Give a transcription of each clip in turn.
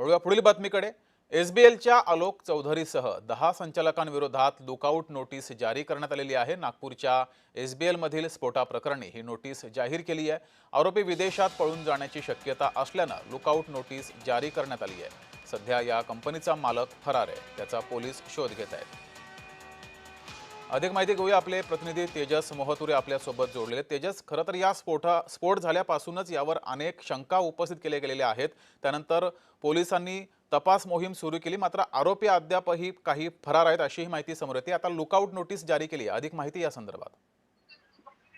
वळूया पुढील बातमीकडे। एसबीएलच्या Alok चौधरीसह 10 संचालकांविरोधात lookout notice जारी करण्यात आलेली आहे। नागपूरच्या एसबीएल मधील स्फोटाप्रकरणी ही नोटीस जाहीर केली आहे। आरोपी विदेशात पळून जाण्याची शक्यता असल्याने लुकआउट नोटीस जारी करण्यात आली आहे। सध्या या कंपनीचा मालक फरार आहे, त्याचा पोलीस शोध घेत आहेत। अधिक माहिती घेऊया, आपले प्रतिनिधी तेजस मोहतुरे आपल्या सोबत जोडलेले। तेजस, खरं तर या स्फोट झाल्यापासूनच यावर अनेक शंका उपस्थित केल्या गेलेल्या आहेत। त्यानंतर पोलिसांनी तपास मोहीम सुरू केली, मात्र आरोपी अद्यापही काही फरार आहेत अशी माहिती समोर येते। आता लुकआउट नोटीस जारी केली, अधिक माहिती या संदर्भात।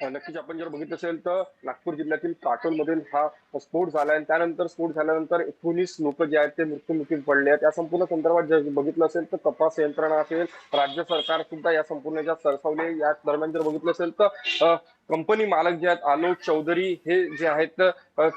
नक्कीच आपण जर बघितलं असेल तर नागपूर जिल्ह्यातील काटोलमधील हा स्फोट झाला आणि त्यानंतर स्फोट झाल्यानंतर 19 लोक जे आहेत ते मृत्युमुखी पडले आहेत। या संपूर्ण संदर्भात जर बघितलं असेल तर तपास यंत्रणा असेल, राज्य सरकार सुद्धा या संपूर्ण ज्या सरसावले या दरम्यान जर बघितलं असेल तर कंपनी मालक जे आहेत आलोक चौधरी हे जे आहेत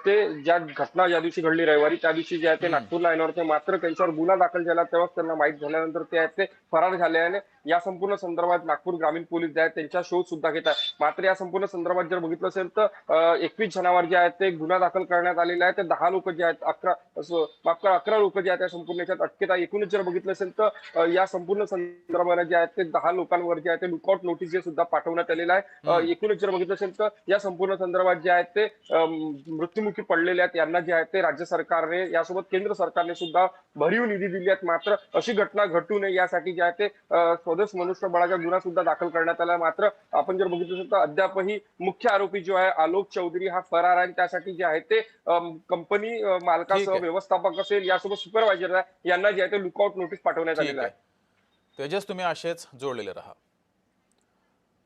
ते ज्या घटना ज्या दिवशी घडली रविवारी त्या दिवशी जे आहे ते हम्म। नागपूरला येणार होते, मात्र त्यांच्यावर गुन्हा दाखल झाला तेव्हा त्यांना माहीत झाल्यानंतर ते आहेत ते फरार झाले आणि या संपूर्ण संदर्भात नागपूर ग्रामीण पोलीस जे आहेत त्यांचा शोध सुद्धा घेत आहे। मात्र या संपूर्ण संदर्भात जर बघितलं असेल तर 21 जणांवर जे आहेत ते गुन्हा दाखल करण्यात आलेला आहे। ते 10 लोक जे आहेत 11 लोक जे आहेत त्या संपूर्ण याच्यात अटकेत आहे। एकूणच जर बघितलं असेल तर या संपूर्ण संदर्भात जे आहेत ते 10 लोकांवर जे आहे ते लुकआउट नोटीस जे सुद्धा पाठवण्यात आलेलं आहे। एकूणच जर बघितलं असेल तर या संपूर्ण संदर्भात जे आहेत ते मृत्युमुखी पडलेले आहेत यांना जे आहेत ते राज्य सरकारने यासोबत केंद्र सरकारने सुद्धा भरीव निधी दिली आहेत। मात्र अशी घटना घटू नये यासाठी जे आहे ते स्वदेश मनुष्यबळाचा गुन्हा सुद्धा दाखल करण्यात आला। मात्र आपण जर बघितलं असेल तर अद्यापही मुख्य आरोपी जो आहे आलोक चौधरी हा फरार आहे। त्यासाठी जे आहे ते कंपनी ठीक मालकासह आहे, व्यवस्थापक असेल यासोबत सुपरवायझर यांना जे आहे ते लुकआउट नोटीस पाठवण्यात आलेलं ठीक आहे। आहे। तेजस, तुम्ही असेच जोडलेले रहा।